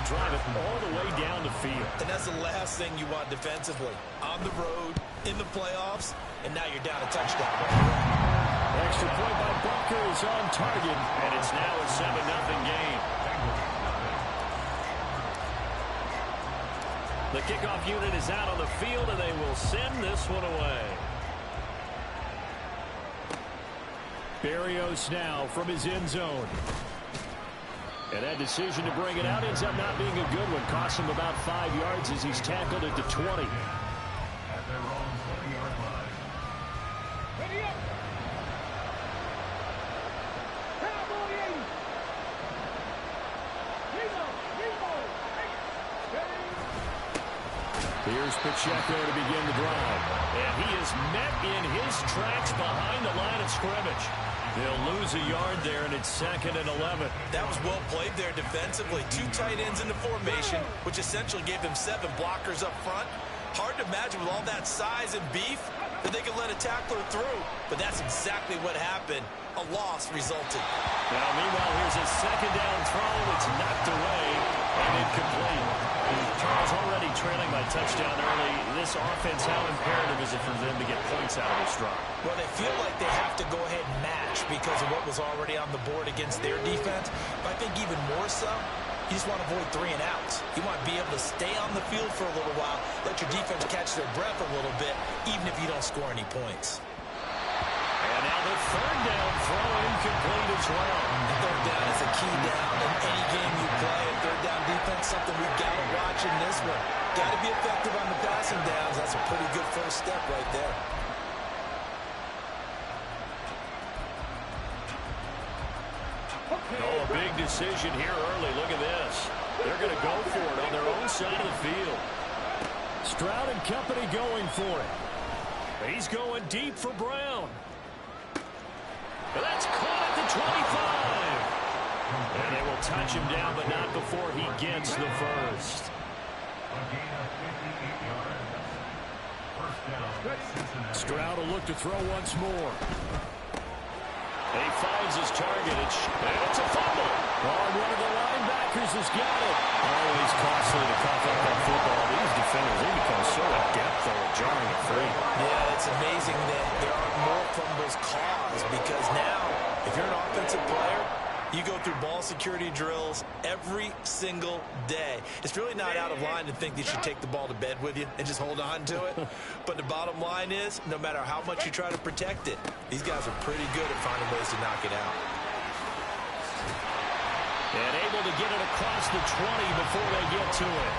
drive it all the way down the field. And that's the last thing you want defensively. On the road, in the playoffs, and now you're down a touchdown. Extra point by Butker is on target, and it's now a 7-0 game. The kickoff unit is out on the field, and they will send this one away. Berrios now from his end zone. And that decision to bring it out ends up not being a good one. Costs him about 5 yards as he's tackled at the 20. Here's Pacheco to begin the drive. And he is met in his tracks behind the line of scrimmage. They'll lose a yard there, and it's 2nd and 11. That was well played there defensively. 2 tight ends in the formation, which essentially gave them 7 blockers up front. Hard to imagine with all that size and beef that they could let a tackler through. But that's exactly what happened. A loss resulted. Now, meanwhile, here's a 2nd down throw. It's knocked away and incomplete. Charles already trailing by touchdown early. This offense, how imperative is it for them to get points out of this drive? Well, they feel like they have to go ahead and match because of what was already on the board against their defense. But I think even more so, you just want to avoid 3 and outs. You want to be able to stay on the field for a little while, let your defense catch their breath a little bit, even if you don't score any points. And now the 3rd down throw incomplete as well. The 3rd down is a key down in any game you play. And 3rd down defense, something we've got to watch in this one. Got to be effective on the passing downs. That's a pretty good first step right there. Oh, a big decision here early. Look at this. They're going to go for it on their own side of the field. Stroud and company going for it. He's going deep for Brown. That's caught at the 25. And they will touch him down, but not before he gets the first. Stroud will look to throw once more. He finds his target. It's a fumble. Oh, one of the linebackers has got it. Always costly to cough up that football. These defenders, they become so adept at jarring it free. Yeah, it's amazing that there are more fumbles caused because now, if you're an offensive player, you go through ball security drills every single day. It's really not out of line to think that you should take the ball to bed with you and just hold on to it. But the bottom line is, no matter how much you try to protect it, these guys are pretty good at finding ways to knock it out. And able to get it across the 20 before they get to it.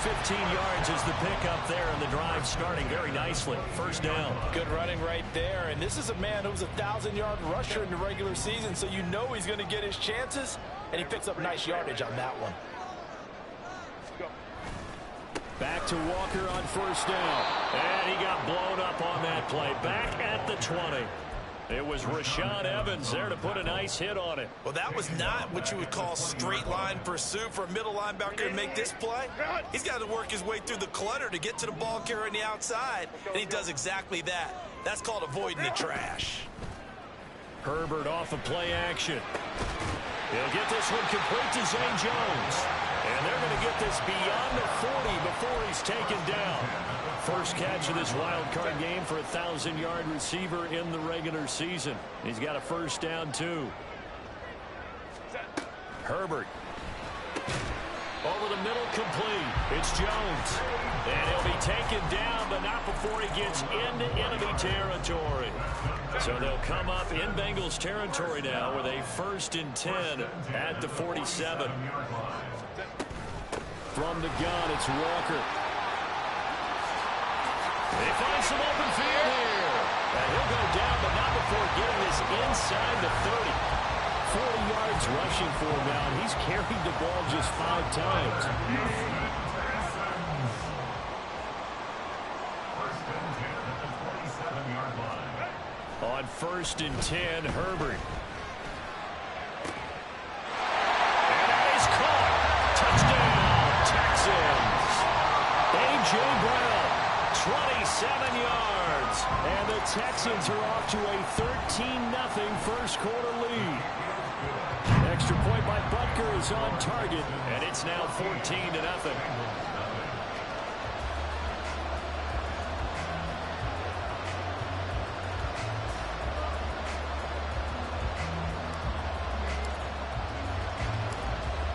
15 yards is the pickup there, and the drive starting very nicely. First down. Good running right there, and this is a man who was a 1,000-yard rusher in the regular season, so you know he's going to get his chances, and he picks up nice yardage on that one. Back to Walker on first down, and he got blown up on that play. Back at the 20. It was Rashaan Evans there to put a nice hit on it. Well, that was not what you would call straight line pursuit for a middle linebacker to make this play. He's got to work his way through the clutter to get to the ball carrier on the outside, and he does exactly that. That's called avoiding the trash. Herbert off of play action. He'll get this one complete to Zay Jones. And they're going to get this beyond the 40 before he's taken down. First catch of this wild card game for a 1,000-yard receiver in the regular season. He's got a first down, too. Herbert. Over the middle, complete. It's Jones. And he'll be taken down, but not before he gets into enemy territory. So they'll come up in Bengals territory now with a 1st and 10 at the 47. From the gun, it's Walker. He finds some open field here. And he'll go down, but not before getting this inside the 30. 40 yards rushing for him now. He's carried the ball just 5 times. On 1st and 10, Herbert. And that is caught. Touchdown, Texans. A.J. Brown, 27 yards. And the Texans are off to a 13-0 first quarter lead. Extra point by Butker is is on target, and it's now 14-0.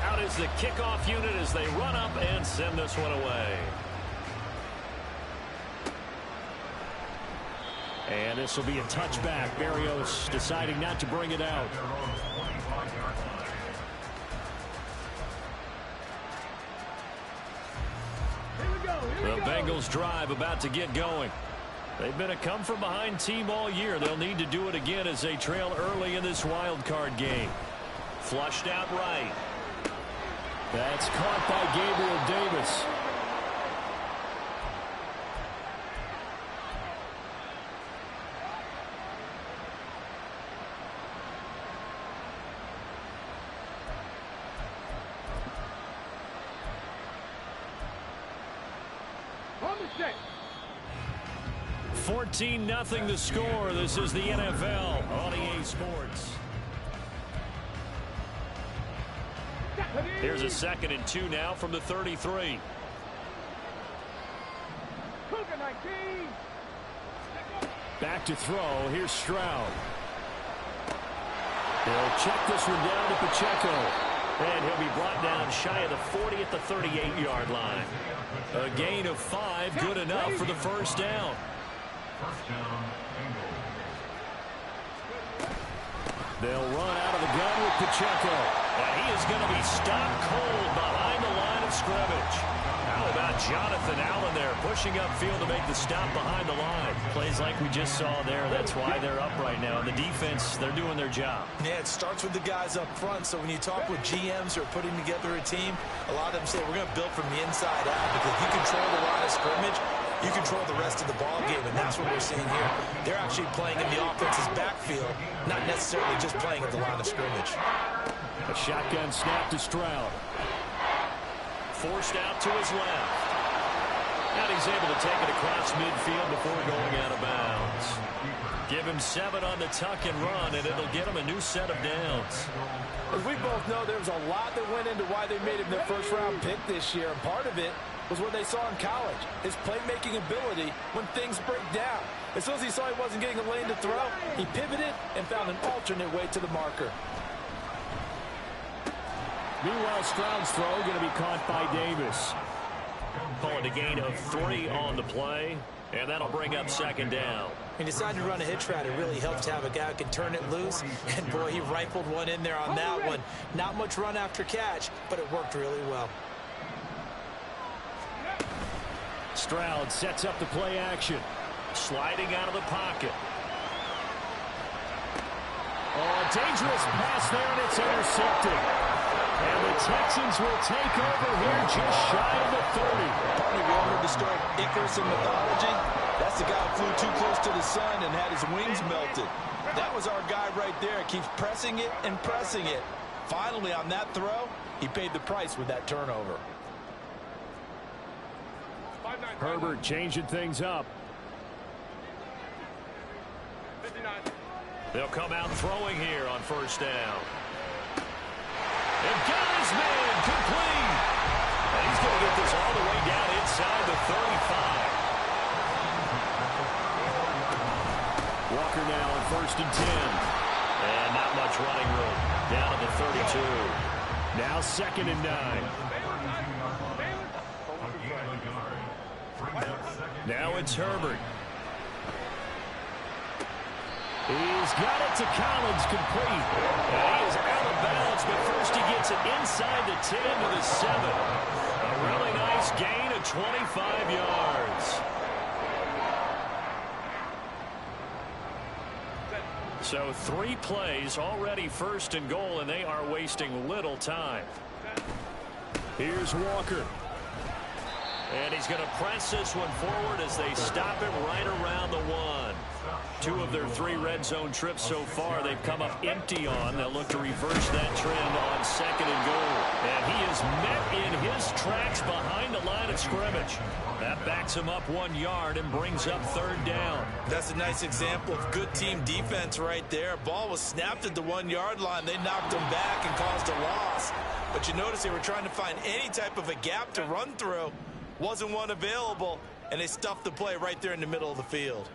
Out is the kickoff unit as they run up and send this one away. And this will be a touchback. Barrios deciding not to bring it out. The Bengals drive about to get going. They've been a come-from-behind team all year. They'll need to do it again as they trail early in this wild card game. Flushed out right. That's caught by Gabriel Davis. On the set. 14-0 the score. This is the NFL on EA Sports. Here's a 2nd and 2 now from the 33. Back to throw. Here's Stroud. They'll check this one down to Pacheco. And he'll be brought down shy of the 40 at the 38-yard line. A gain of 5, good enough for the first down. They'll run out of the gun with Pacheco. And he is going to be stopped cold behind the line of scrimmage. How about Jonathan Allen there pushing upfield to make the stop behind the line? Plays like we just saw there. That's why they're up right now. The defense, they're doing their job. Yeah, it starts with the guys up front. So when you talk with GMs who are putting together a team, a lot of them say we're going to build from the inside out because if you control the line of scrimmage, you control the rest of the ball game, and that's what we're seeing here. They're actually playing in the offense's backfield, not necessarily just playing at the line of scrimmage. A shotgun snap to Stroud. Forced out to his left. And he's able to take it across midfield before going out of bounds. Give him 7 on the tuck and run, and it'll get him a new set of downs. As we both know, there was a lot that went into why they made him their first-round pick this year, and part of it was what they saw in college, his playmaking ability when things break down. As soon as he saw he wasn't getting a lane to throw, he pivoted and found an alternate way to the marker. Meanwhile, Stroud's throw going to be caught by Davis. Calling a gain of 3 on the play, and that'll bring up 2nd down. He decided to run a hitch route. It really helps to have a guy who can turn it loose. And, boy, he rifled one in there on that one. Not much run after catch, but it worked really well. Stroud sets up the play action. Sliding out of the pocket. Oh, a dangerous pass there, and it's intercepted. And the Texans will take over here just shy of the 30. Partner, we all heard the story of Icarus in mythology. That's the guy who flew too close to the sun and had his wings melted. That was our guy right there. Keeps pressing it and pressing it. Finally, on that throw, he paid the price with that turnover. Herbert changing things up. They'll come out throwing here on first down. And got his man complete. And he's going to get this all the way down inside the 35. Walker now on 1st and 10. And not much running room. Down to the 32. Now 2nd and 9. Now it's Herbert. He's got it to Collins, complete. And he is out of bounds, but first he gets it inside the 10 to the 7. A really nice gain of 25 yards. So 3 plays, already 1st and goal, and they are wasting little time. Here's Walker. And he's going to press this one forward as they stop him right around the 1. 2 of their 3 red zone trips so far, they've come up empty on. They'll look to reverse that trend on 2nd and goal. And he is met in his tracks behind the line of scrimmage. That backs him up 1 yard and brings up 3rd down. That's a nice example of good team defense right there. Ball was snapped at the 1-yard line. They knocked him back and caused a loss. But you notice they were trying to find any type of a gap to run through. Wasn't one available, and they stuffed the play right there in the middle of the field.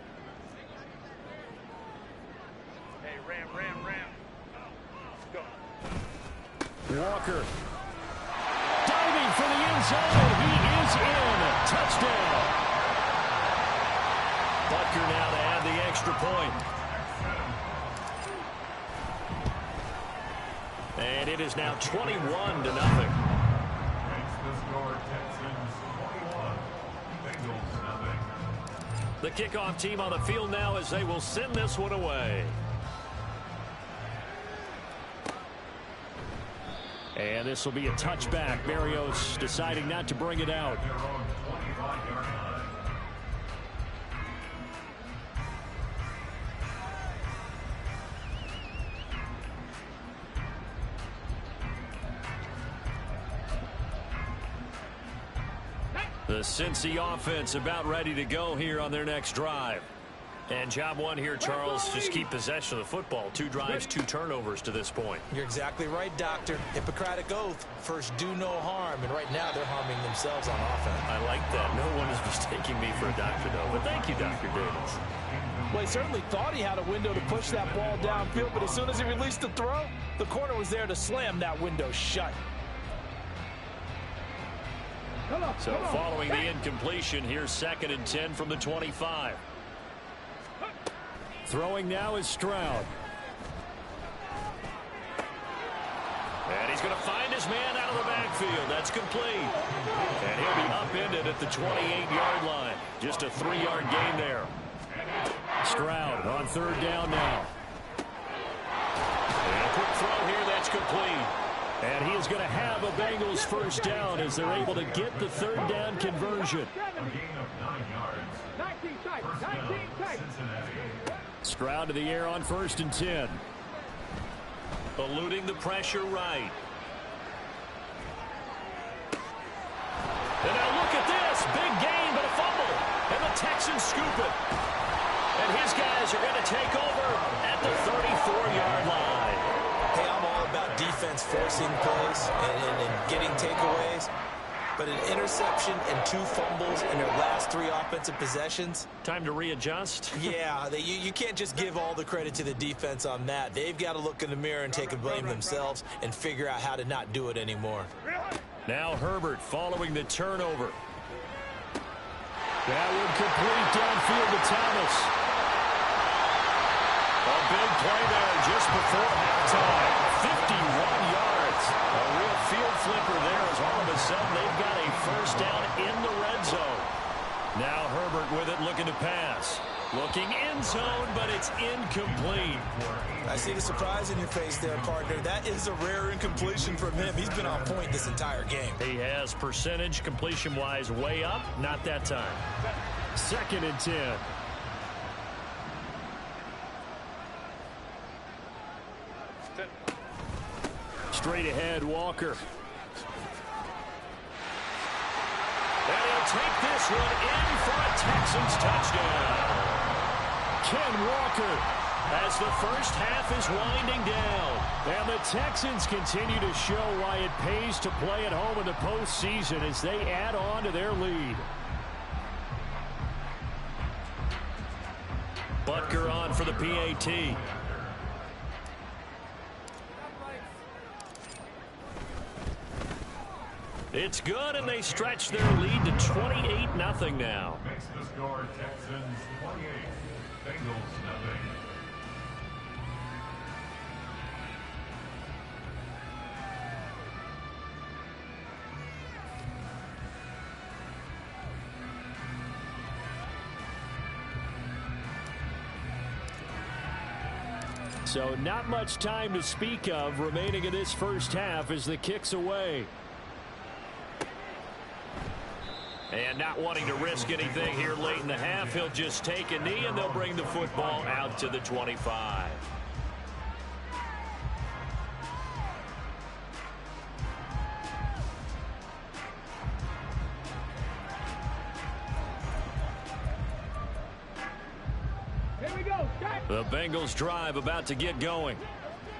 Hey, Ram. Go. Walker diving for the end zone. He is in. Touchdown. Butker now to add the extra point. And it is now 21-0. The kickoff team on the field now as they will send this one away. And this will be a touchback. Berrios deciding not to bring it out. The Cincy offense about ready to go here on their next drive. And job 1 here, Charles, just keep possession of the football. 2 drives, 2 turnovers to this point. You're exactly right, Doctor. Hippocratic oath. First, do no harm. And right now, they're harming themselves on offense. I like that. No one is mistaking me for a doctor, though. But thank you, Dr. Davis. Well, he certainly thought he had a window to push that ball downfield, but as soon as he released the throw, the corner was there to slam that window shut. So following the incompletion, here's 2nd and 10 from the 25. Throwing now is Stroud. And he's going to find his man out of the backfield. That's complete. And he'll be upended at the 28-yard line. Just a 3-yard gain there. Stroud on 3rd down now. And a quick throw here, that's complete. And he is going to have a Bengals 1st down as they're able to get the 3rd down conversion. Stroud to the air on 1st and 10. Eluding the pressure right. And now look at this. Big gain, but a fumble. And the Texans scoop it. And his guys are going to take over at the 34-yard line. Hey, I'm all about defense forcing plays and getting takeaways. But an interception and 2 fumbles in their last 3 offensive possessions. Time to readjust. Yeah, you can't just give all the credit to the defense on that. They've got to look in the mirror and take a blame themselves and figure out how to not do it anymore. Now Herbert following the turnover. That one complete downfield to Thomas. A big play there just before halftime. 51 yards. A real field flipper there as all of a sudden they've got a 1st down in the red zone. Now Herbert with it looking to pass. Looking end zone, but it's incomplete. I see the surprise in your face there, partner. That is a rare incompletion from him. He's been on point this entire game. He has percentage completion-wise way up. Not that time. 2nd and 10. Straight ahead, Walker. And he'll take this one in for a Texans touchdown. Ken Walker as the first half is winding down. And the Texans continue to show why it pays to play at home in the postseason as they add on to their lead. Butker on for the PAT. It's good, and they stretch their lead to 28-0 now. Makes the score Texans 28, Bengals 0. So not much time to speak of remaining in this first half as the kick's away. And not wanting to risk anything here late in the half, he'll just take a knee, and they'll bring the football out to the 25. The Bengals drive about to get going.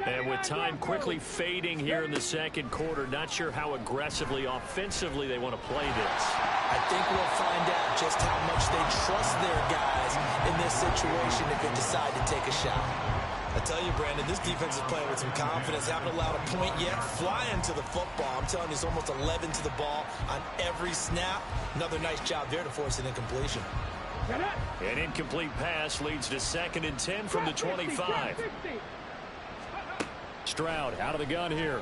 And with time quickly fading here in the second quarter, not sure how aggressively, offensively they want to play this. I think we'll find out just how much they trust their guys in this situation if they decide to take a shot. I tell you, Brandon, this defense is playing with some confidence. Haven't allowed a point yet. Flying to the football. I'm telling you, it's almost 11 to the ball on every snap. Another nice job there to force an incompletion. An incomplete pass leads to 2nd and 10 from the 25. Stroud out of the gun here.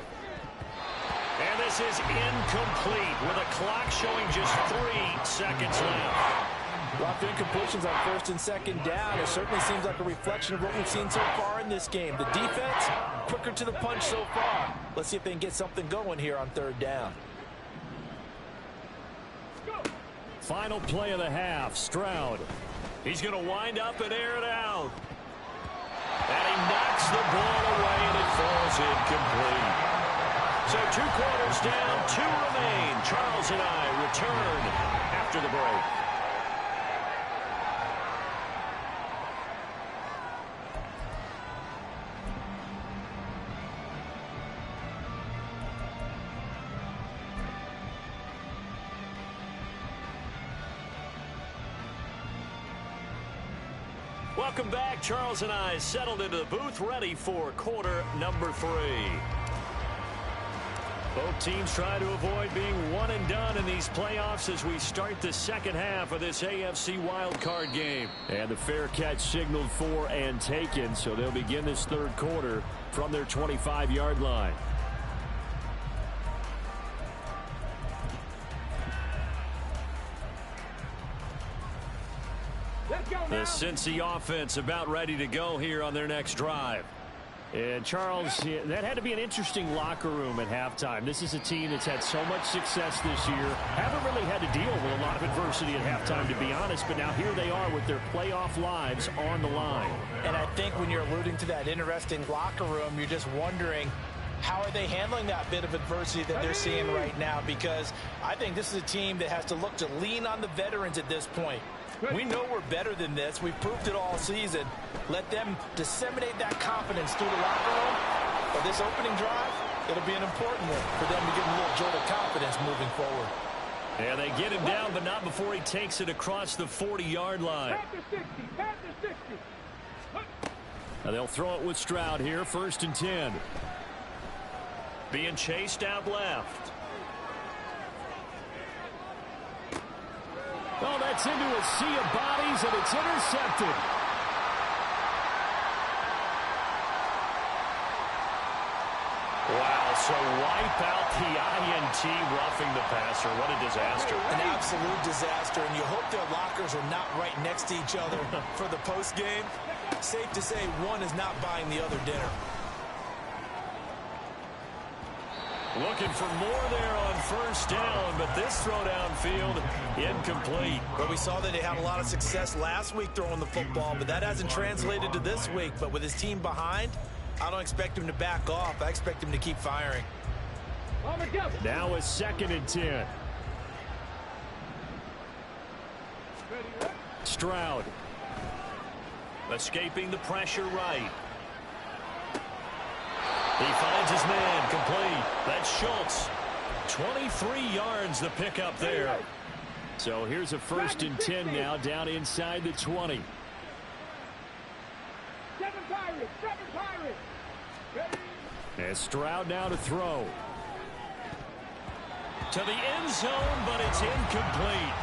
And this is incomplete with a clock showing just 3 seconds left. Lots of incompletions on 1st and 2nd down. It certainly seems like a reflection of what we've seen so far in this game. The defense, quicker to the punch so far. Let's see if they can get something going here on 3rd down. Final play of the half, Stroud. He's going to wind up and air it out. And he knocks the ball away, and it falls incomplete. So 2 quarters down, 2 remain. Charles and I return after the break. Welcome back. Charles and I settled into the booth, ready for quarter number 3. Both teams try to avoid being one and done in these playoffs as we start the second half of this AFC wildcard game. And the fair catch signaled for and taken, so they'll begin this 3rd quarter from their 25-yard line. The Cincy offense about ready to go here on their next drive. And Charles, that had to be an interesting locker room at halftime. This is a team that's had so much success this year. Haven't really had to deal with a lot of adversity at halftime, to be honest. But now here they are with their playoff lives on the line. And I think when you're alluding to that interesting locker room, you're just wondering, how are they handling that bit of adversity that they're seeing right now? Because I think this is a team that has to look to lean on the veterans at this point. We know we're better than this. We've proved it all season. Let them disseminate that confidence through the locker room. For this opening drive, it'll be an important one for them to get a little jolt of confidence moving forward. And they get him down, but not before he takes it across the 40-yard line. Now they'll throw it with Stroud here, 1st and 10. Being chased out left. Oh, that's into a sea of bodies, and it's intercepted. Wow, so wipe out the INT, roughing the passer. What a disaster. An absolute disaster, and you hope their lockers are not right next to each other for the postgame. Safe to say one is not buying the other dinner. Looking for more there on 1st down, but this throw downfield incomplete. Well, we saw that they had a lot of success last week throwing the football, but that hasn't translated to this week. But with his team behind, I don't expect him to back off. I expect him to keep firing. Now a 2nd and 10. Stroud. Escaping the pressure right. He finds his man, complete. That's Schultz. 23 yards the pickup there. So here's a 1st and 10 now down inside the 20. And Stroud now to throw. To the end zone, but it's incomplete.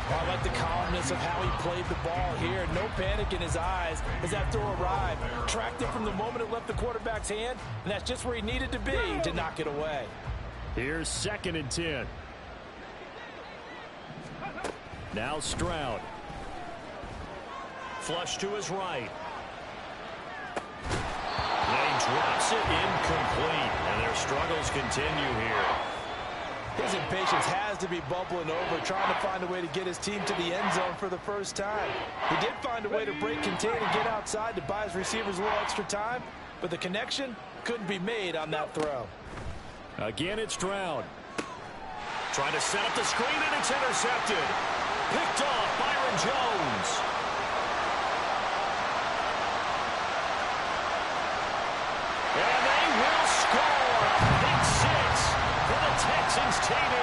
I like the calmness of how he played the ball here. No panic in his eyes as that throw arrived. Tracked it from the moment it left the quarterback's hand, and that's just where he needed to be to knock it away. Here's 2nd and 10. Now Stroud. Flush to his right. And he drops it incomplete, and their struggles continue here. His impatience has to be bubbling over, trying to find a way to get his team to the end zone for the first time. He did find a way to break contain and get outside to buy his receivers a little extra time, but the connection couldn't be made on that throw. Again, it's Stroud. Trying to set up the screen, and it's intercepted. Picked off Byron Jones. And they will score. Pick six for the Texans TV.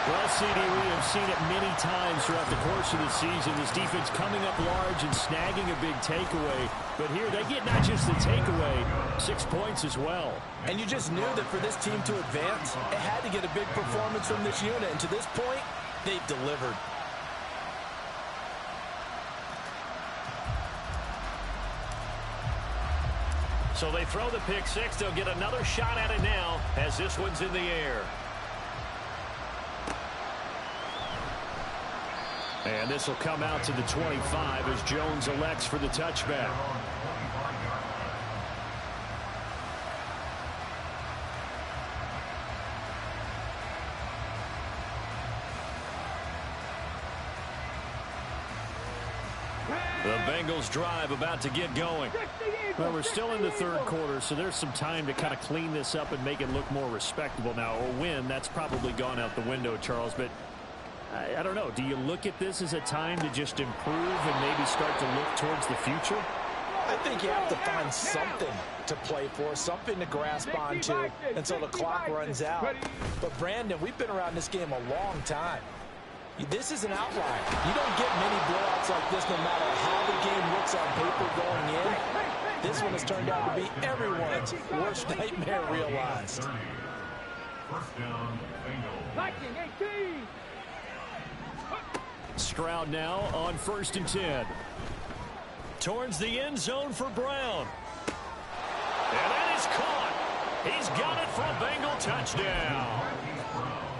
Well, CD, we have seen it many times throughout the course of the season. This defense coming up large and snagging a big takeaway. But here they get not just the takeaway, 6 points as well. And you just knew that for this team to advance, it had to get a big performance from this unit. And to this point, they've delivered. So they throw the pick six. They'll get another shot at it now as this one's in the air. And this will come out to the 25 as Jones elects for the touchback. The Bengals drive about to get going. Well, we're still in the third quarter, so there's some time to kind of clean this up and make it look more respectable now. Or win, that's probably gone out the window, Charles. But I don't know. Do you look at this as a time to just improve and maybe start to look towards the future? I think you have to find something to play for, something to grasp onto until the clock runs out. But, Brandon, we've been around this game a long time. This is an outlier. You don't get many blowouts like this no matter how the game looks on paper going in. This one has turned out to be everyone's worst nightmare realized. First down, Bengals. Stroud now on 1st and 10. Towards the end zone for Brown. And that is caught. He's got it for a Bengal touchdown.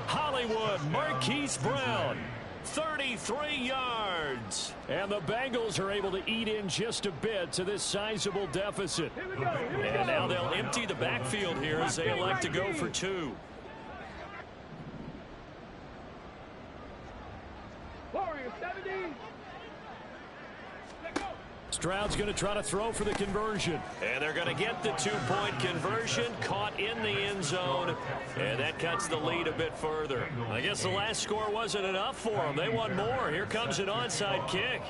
Hollywood Marquise Brown, 33 yards. And the Bengals are able to eat in just a bit to this sizable deficit. And now they'll empty the backfield here as they elect to go for two. Stroud's going to try to throw for the conversion. And they're going to get the two-point conversion, caught in the end zone. And that cuts the lead a bit further. I guess the last score wasn't enough for them. They want more. Here comes an onside kick.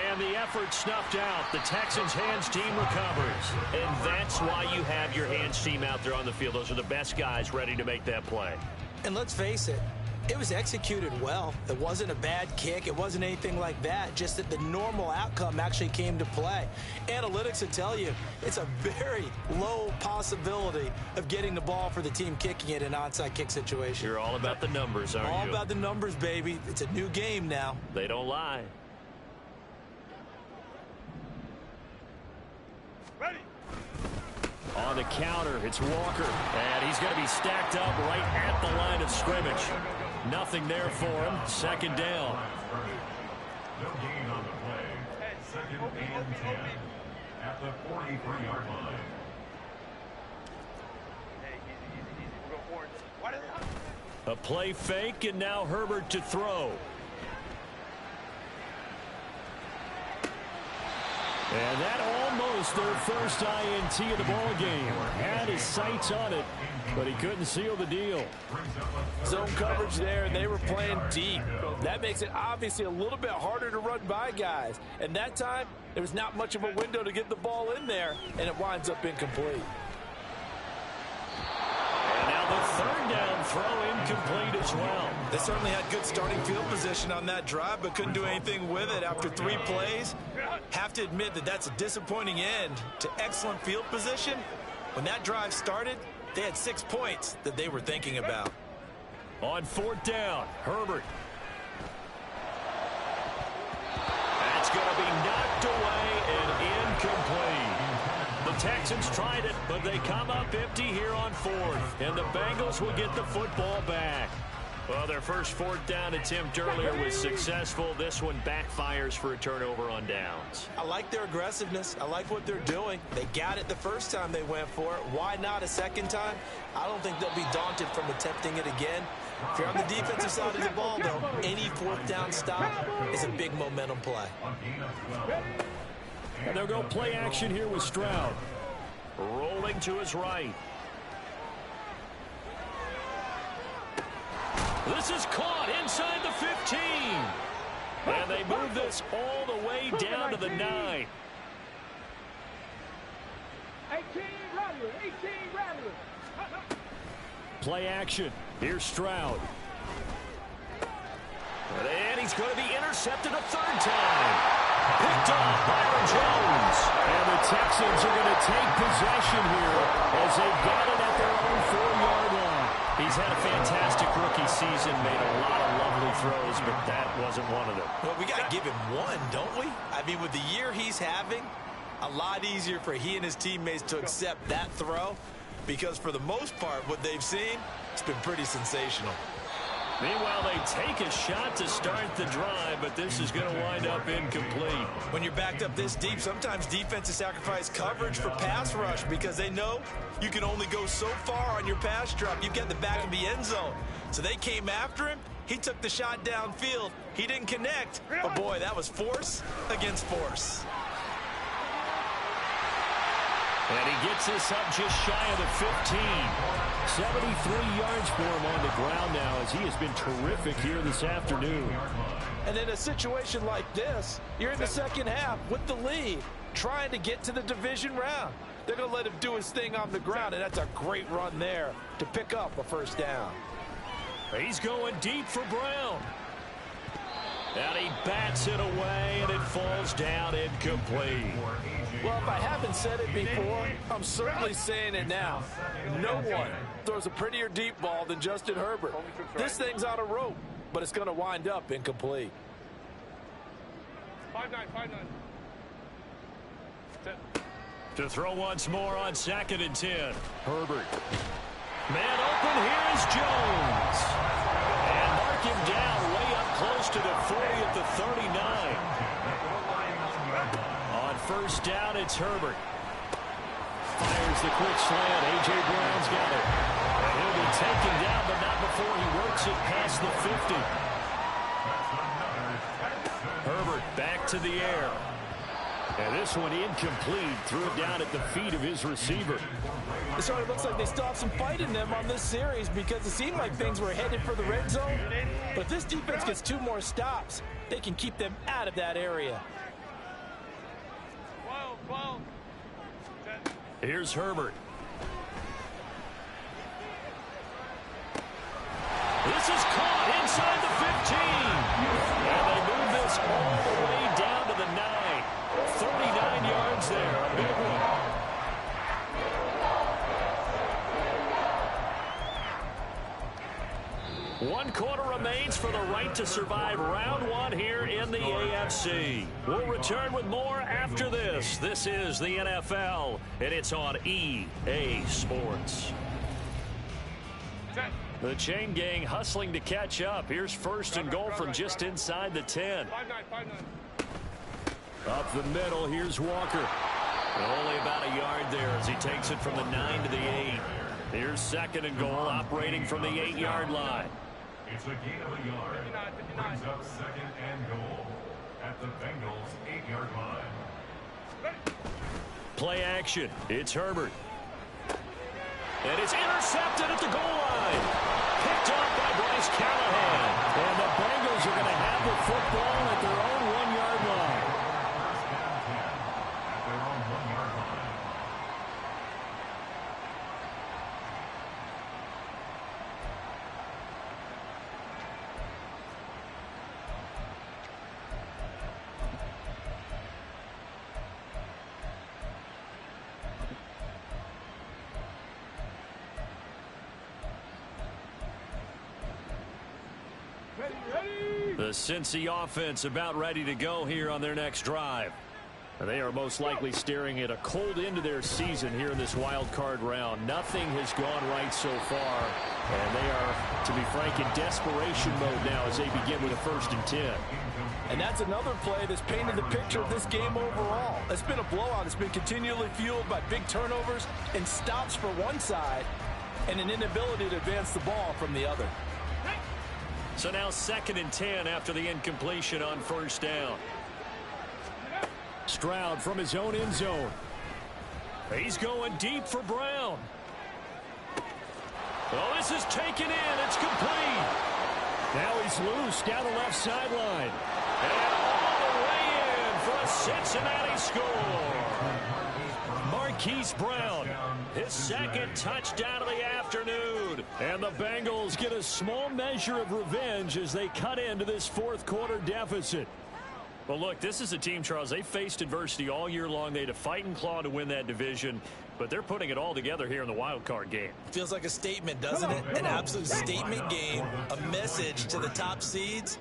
And the effort snuffed out. The Texans' hands team recovers. And that's why you have your hands team out there on the field. Those are the best guys ready to make that play. And let's face it, it was executed well. It wasn't a bad kick. It wasn't anything like that. Just that the normal outcome actually came to play. Analytics will tell you it's a very low possibility of getting the ball for the team kicking it in an onside kick situation. You're all about the numbers, aren't you? All about the numbers, baby. It's a new game now. They don't lie. On the counter, it's Walker. And he's going to be stacked up right at the line of scrimmage. Nothing there for him. Second down. No gain on the play. Second and 10 at the 43-yard line. A play fake, and now Herbert to throw. And that almost their first INT of the ball game. Had his sights on it, but he couldn't seal the deal. Zone coverage there, and they were playing deep. That makes it obviously a little bit harder to run by guys. And that time, there was not much of a window to get the ball in there, and it winds up incomplete. And now the third down throw incomplete as well. They certainly had good starting field position on that drive, but couldn't do anything with it after 3 plays. Have to admit that that's a disappointing end to excellent field position. When that drive started, they had 6 points that they were thinking about. On 4th down, Herbert. That's going to be knocked away and incomplete. The Texans tried it, but they come up empty here on 4th. And the Bengals will get the football back. Well, their first fourth down attempt earlier was successful. This one backfires for a turnover on downs. I like their aggressiveness. I like what they're doing. They got it the first time they went for it. Why not a second time? I don't think they'll be daunted from attempting it again. If you're on the defensive side of the ball, though, any fourth down stop is a big momentum play. And they'll go play action here with Stroud. Rolling to his right. This is caught inside the 15. And they move this all the way down to the 9. 18 Rattler, 18 Rattler. Play action. Here's Stroud. And he's going to be intercepted a third time. Picked off by Jones. And the Texans are going to take possession here as they've got it at their own 4-yard line. He's had a fantastic rookie season, made a lot of lovely throws, but that wasn't one of them. Well, we got to give him one, don't we? I mean, with the year he's having, a lot easier for he and his teammates to accept that throw, because for the most part, what they've seen, it's been pretty sensational. Meanwhile, they take a shot to start the drive, but this is going to wind up incomplete. When you're backed up this deep, sometimes defenses sacrifice coverage for pass rush because they know you can only go so far on your pass drop. You've got the back of the end zone. So they came after him. He took the shot downfield. He didn't connect. But, boy, that was force against force. And he gets this up just shy of the 15. 73 yards for him on the ground now as he has been terrific here this afternoon. And in a situation like this, you're in the second half with the lead, trying to get to the division round. They're going to let him do his thing on the ground, and that's a great run there to pick up a first down. He's going deep for Brown. And he bats it away, and it falls down incomplete. Well, if I haven't said it before, I'm certainly saying it now. No one throws a prettier deep ball than Justin Herbert. This thing's on a rope, but it's going to wind up incomplete. 5-9, 5-9. To throw once more on 2nd and 10. Herbert. Man open, here is Jones. And mark him down way up close to the 40 at the 39. On first down, it's Herbert. Fires the quick slant. A.J. Brown's got it. And he'll be taken down, but not before he works it past the 50. Herbert back to the air. And this one incomplete. Threw it down at the feet of his receiver. It sort of looks like they still have some fight in them on this series because it seemed like things were headed for the red zone. But if this defense gets 2 more stops, they can keep them out of that area. 12. Here's Herbert. This is caught inside the 15. And they move this all the way down to the 9. 39 yards there. A big one. One quarter remains for the right to survive round 1 here in the AFC. We'll return with more after this. This is the NFL, and it's on EA Sports. The chain gang hustling to catch up. Here's 1st and goal from just inside the 10. 5-9. Up the middle, here's Walker. And only about a yard there as he takes it from the 9 to the 8. Here's 2nd and goal, operating from the 8-yard line. It's a gain of a yard. Brings up 2nd and goal at the Bengals' 8-yard line. Play action. It's Herbert. And it's intercepted at the goal line. Picked off by Bryce Callahan. And the Bengals are going to have the football at their own 1-yard line. First down 10 at their own 1-yard line. Ready. The Cincy offense about ready to go here on their next drive. They are most likely staring at a cold end to their season here in this wild card round. Nothing has gone right so far, and they are, to be frank, in desperation mode now as they begin with a 1st and 10. And that's another play that's painted the picture of this game overall. It's been a blowout. It's been continually fueled by big turnovers and stops for one side and an inability to advance the ball from the other. So now 2nd and 10 after the incompletion on 1st down. Stroud from his own end zone. He's going deep for Brown. Oh, this is taken in. It's complete. Now he's loose down the left sideline. And all the way in for a Cincinnati score. Marquise Brown, his 2nd touchdown of the afternoon. And the Bengals get a small measure of revenge as they cut into this 4th quarter deficit. Well, look, this is a team, Charles. They faced adversity all year long. They had to fight and claw to win that division, but they're putting it all together here in the wild card game. Feels like a statement, doesn't it? An absolute statement game, a message to the top seeds.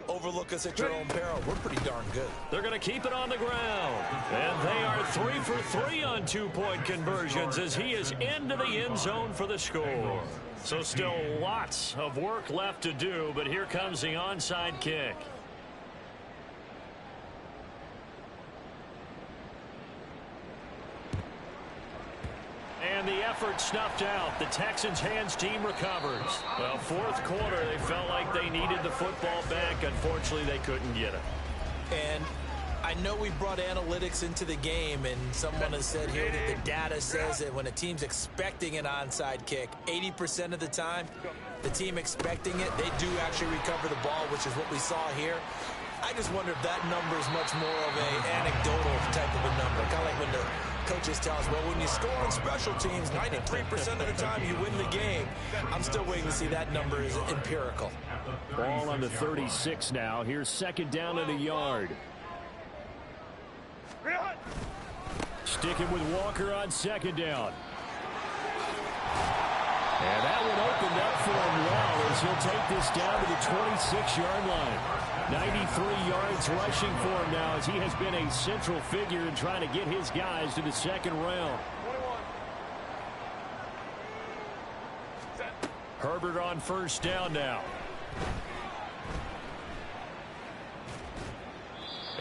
Overlook us at your own peril. We're pretty darn good. They're going to keep it on the ground, and they are 3 for 3 on 2-point conversions as he is into the end zone for the score. So still lots of work left to do, but here comes the onside kick. And the effort snuffed out. The Texans' hands team recovers. Well, 4th quarter, they felt like they needed the football back. Unfortunately, they couldn't get it. And I know we brought analytics into the game, and someone has said here that the data says that when a team's expecting an onside kick, 80% of the time, the team expecting it, they do actually recover the ball, which is what we saw here. I just wonder if that number is much more of an anecdotal type of a number. Kind of like when the coaches tell us, well, when you score on special teams, 93% of the time you win the game. I'm still waiting to see that number is empirical. Ball on the 36 now. Here's 2nd down and a yard. Sticking with Walker on 2nd down. And that one opened up for him well as he'll take this down to the 26-yard line. 93 yards rushing for him now as he has been a central figure in trying to get his guys to the 2nd round. Herbert on 1st down now.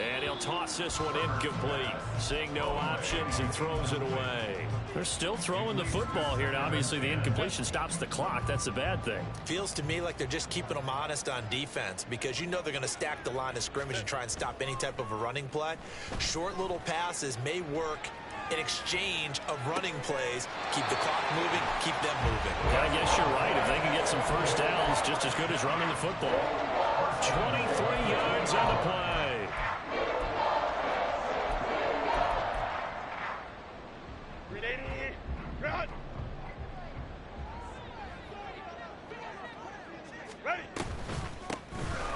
And he'll toss this one incomplete. Seeing no options, he throws it away. They're still throwing the football here. Now, obviously, the incompletion stops the clock. That's a bad thing. Feels to me like they're just keeping them honest on defense because you know they're going to stack the line of scrimmage and try and stop any type of a running play. Short little passes may work in exchange of running plays. Keep the clock moving, keep them moving. Yeah, I guess you're right. If they can get some 1st downs, just as good as running the football. 23 yards on the play.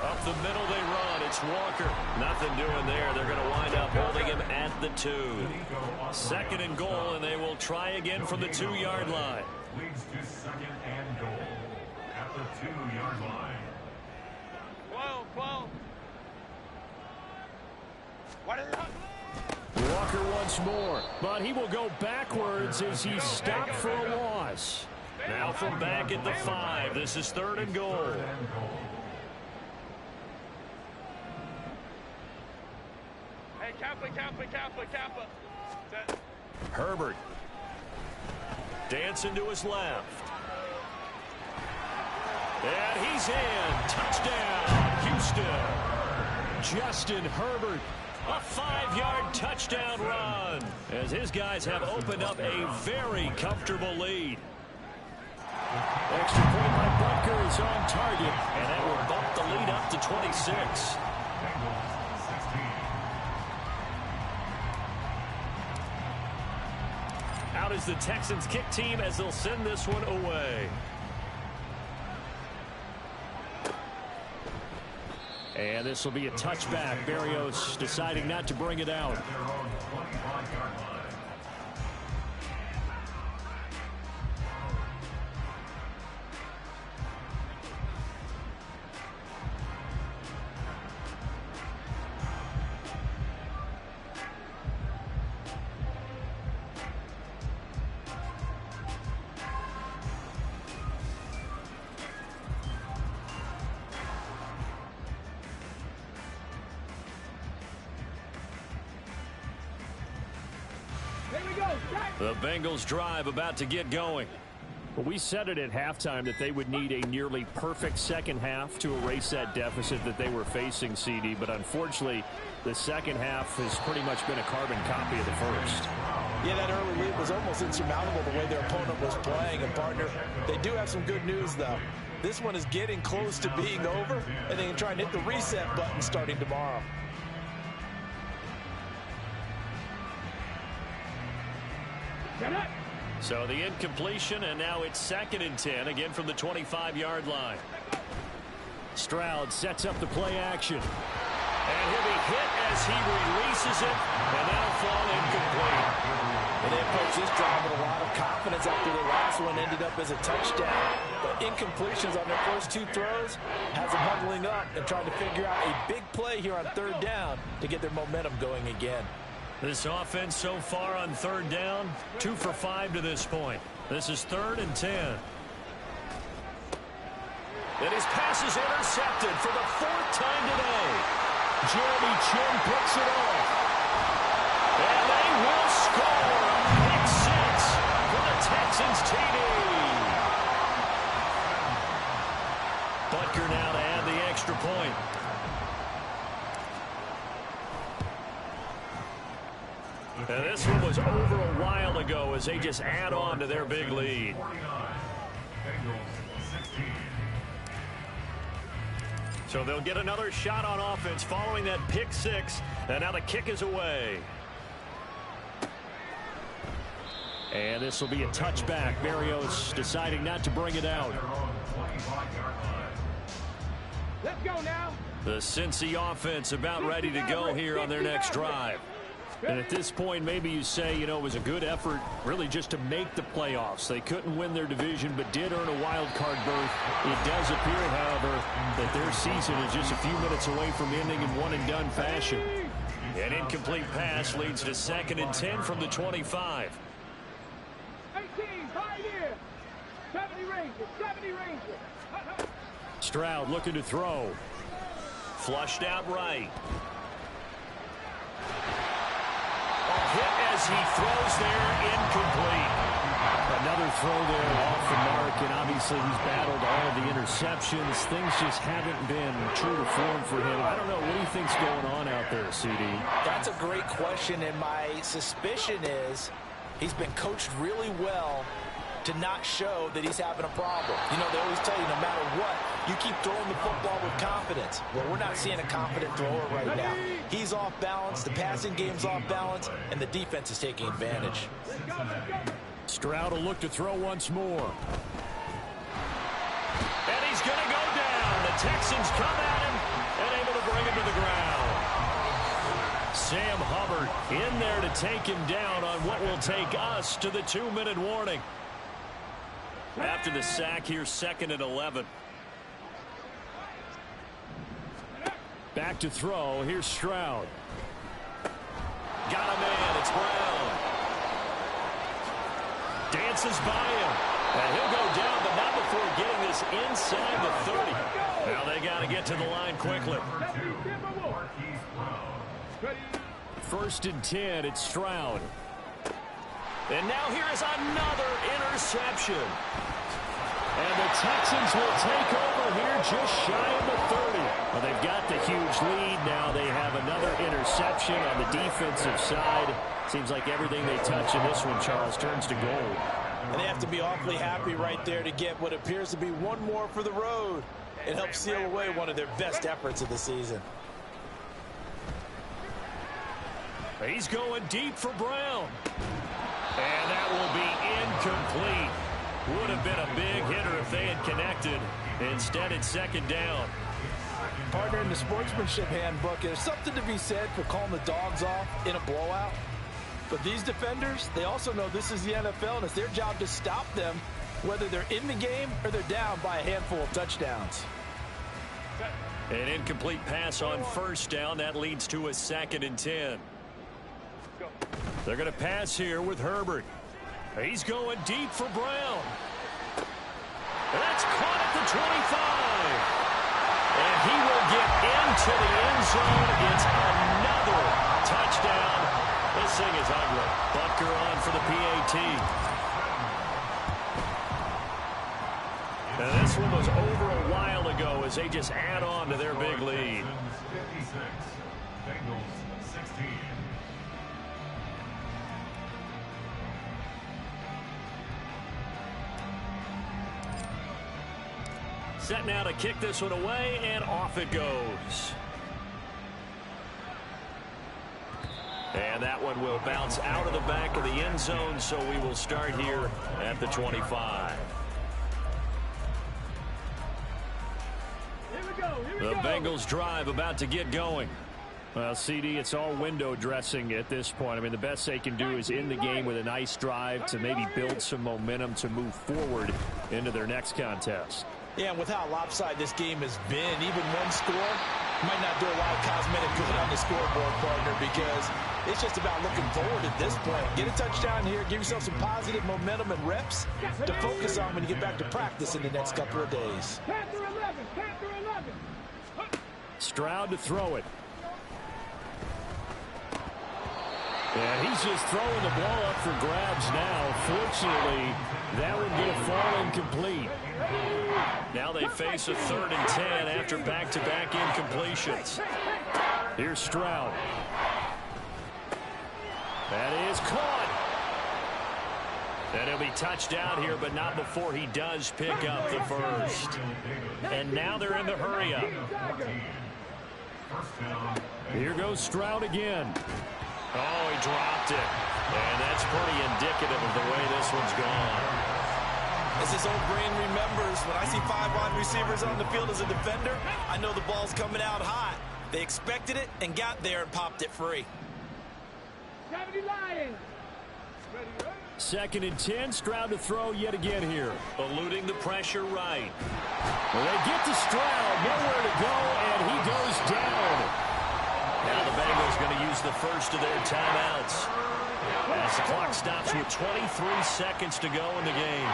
Up the middle they run. It's Walker. Nothing doing there. They're going to wind up holding him at the 2. 2nd and goal, and they will try again from the 2-yard line. Leads to 2nd and goal at the 2-yard line. 12. Walker once more, but he will go backwards as he's stopped for a loss. Now from back at the 5. This is 3rd and goal. Hey, Kappa. Herbert. Dancing to his left. And he's in. Touchdown, Houston. Justin Herbert. A 5-yard touchdown run as his guys have opened up a very comfortable lead. Extra point by Butker is on target, and that will bump the lead up to 26. Out is the Texans kick team as they'll send this one away. And this will be a touchback. Berrios deciding not to bring it out. The Bengals drive about to get going. Well, we said it at halftime that they would need a nearly perfect second half to erase that deficit that they were facing, CD. But unfortunately, the second half has pretty much been a carbon copy of the first. Yeah, that early lead was almost insurmountable the way their opponent was playing. And, partner, they do have some good news, though. This one is getting close to being over, and they can try and hit the reset button starting tomorrow. So the incompletion, and now it's 2nd and 10, again from the 25-yard line. Stroud sets up the play action. And he'll be hit as he releases it, and that'll fall incomplete. And they approach this drive with a lot of confidence after the last one ended up as a touchdown. But incompletions on their first 2 throws has them huddling up and trying to figure out a big play here on 3rd down to get their momentum going again. This offense so far on 3rd down, 2 for 5 to this point. This is 3rd and 10. And his pass is intercepted for the 4th time today. Jeremy Chin picks it off. And they will score. Pick 6 for the Texans TD. Butker now to add the extra point. And this one was over a while ago as they just add on to their big lead. So they'll get another shot on offense following that pick 6. And now the kick is away. And this will be a touchback. Berrios deciding not to bring it out. Let's go now. The Cincy offense about ready to go here on their next drive. And at this point, maybe you say, it was a good effort really just to make the playoffs. They couldn't win their division, but did earn a wild card berth. It does appear, however, that their season is just a few minutes away from ending in one-and-done fashion. An incomplete pass leads to 2nd and 10 from the 25. 18, right here. 70 Rangers. Stroud looking to throw. Flushed out right. Hit as he throws there, incomplete. Another throw there off the mark, and obviously he's battled all of the interceptions. Things just haven't been true to form for him. I don't know. What do you think's going on out there, CD? That's a great question, and my suspicion is he's been coached really well to not show that he's having a problem. They always tell you no matter what, you keep throwing the football with confidence. Well, we're not seeing a confident thrower right now. He's off balance, the passing game's off balance, and the defense is taking advantage. Stroud will look to throw once more. And he's going to go down. The Texans come at him and able to bring him to the ground. Sam Hubbard in there to take him down on what will take us to the 2-minute warning. After the sack, here's 2nd and 11. Back to throw. Here's Stroud. Got a man. It's Brown. Dances by him. And he'll go down, but not before getting this inside the 30. Now they got to get to the line quickly. 1st and 10. It's Stroud. And now here is another interception. And the Texans will take over here just shy of the 30. Well, they've got the huge lead. Now they have another interception on the defensive side. Seems like everything they touch in this one, Charles, turns to gold. And they have to be awfully happy right there to get what appears to be one more for the road. It helps seal away one of their best efforts of the season. He's going deep for Brown. And that will be incomplete. Would have been a big hitter if they had connected. Instead, it's 2nd down. Partner, in the sportsmanship handbook, there's something to be said for calling the dogs off in a blowout. But these defenders, they also know this is the NFL, and it's their job to stop them, whether they're in the game or they're down by a handful of touchdowns. An incomplete pass on 1st down. That leads to a 2nd and 10. They're going to pass here with Herbert. He's going deep for Brown. That's caught at the 25. And he will get into the end zone. It's another touchdown This thing is ugly. Butker on for the PAT. And this one was over a while ago as they just add on to their big lead. 56, Bengals 16. Set now to kick this one away, and off it goes. And that one will bounce out of the back of the end zone, so we will start here at the 25. The Bengals drive about to get going. Well, CD, it's all window dressing at this point. I mean, the best they can do is end the game with a nice drive to maybe build some momentum to move forward into their next contest. Yeah, and with how lopsided this game has been, even one score might not do a lot of cosmetic good on the scoreboard, partner, because it's just about looking forward at this point. Get a touchdown here, give yourself some positive momentum and reps to focus on when you get back to practice in the next couple of days. Panther 11, Panther 11. Stroud to throw it. And he's just throwing the ball up for grabs now. Fortunately, that one going to fall incomplete. Now they face a 3rd and 10 after back-to-back incompletions. Here's Stroud. That is caught. And he'll be touched down here, but not before he does pick up the first. And now they're in the hurry-up. Here goes Stroud again. Oh, he dropped it. And that's pretty indicative of the way this one's gone. As his old brain remembers, when I see 5 wide receivers on the field as a defender, I know the ball's coming out hot. They expected it and got there and popped it free. 70 Lions. 2nd and 10, Stroud to throw yet again here. Eluding the pressure right. Well, they get to Stroud, nowhere to go, and he goes down. Now the Bengals going to use the first of their timeouts as the clock stops with 23 seconds to go in the game.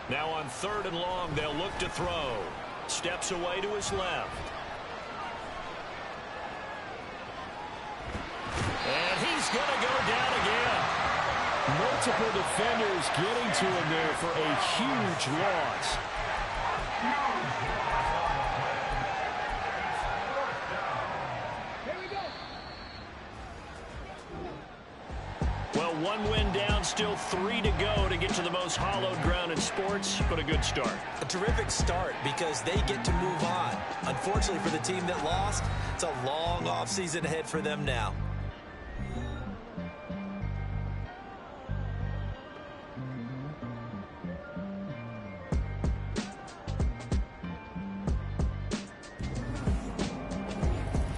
Now on 3rd and long, they'll look to throw. Steps away to his left. And he's going to go down again. Multiple defenders getting to him there for a huge loss. Well, 1 win down, still 3 to go to get to the most hallowed ground in sports, but a good start. A terrific start because they get to move on. Unfortunately for the team that lost, it's a long offseason ahead for them now.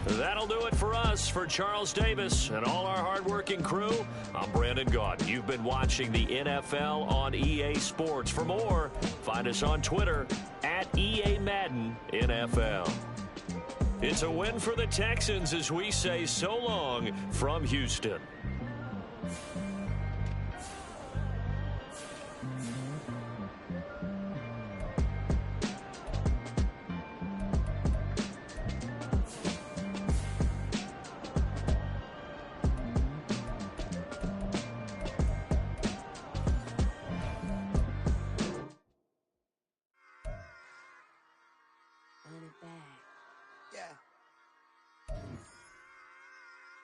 That'll do it for us. For Charles Davis and all our hardworking crew, I'm Brandon Gaudin. You've been watching the NFL on EA Sports. For more, find us on Twitter at EA Madden NFL. It's a win for the Texans as we say so long from Houston. Run it back. Yeah.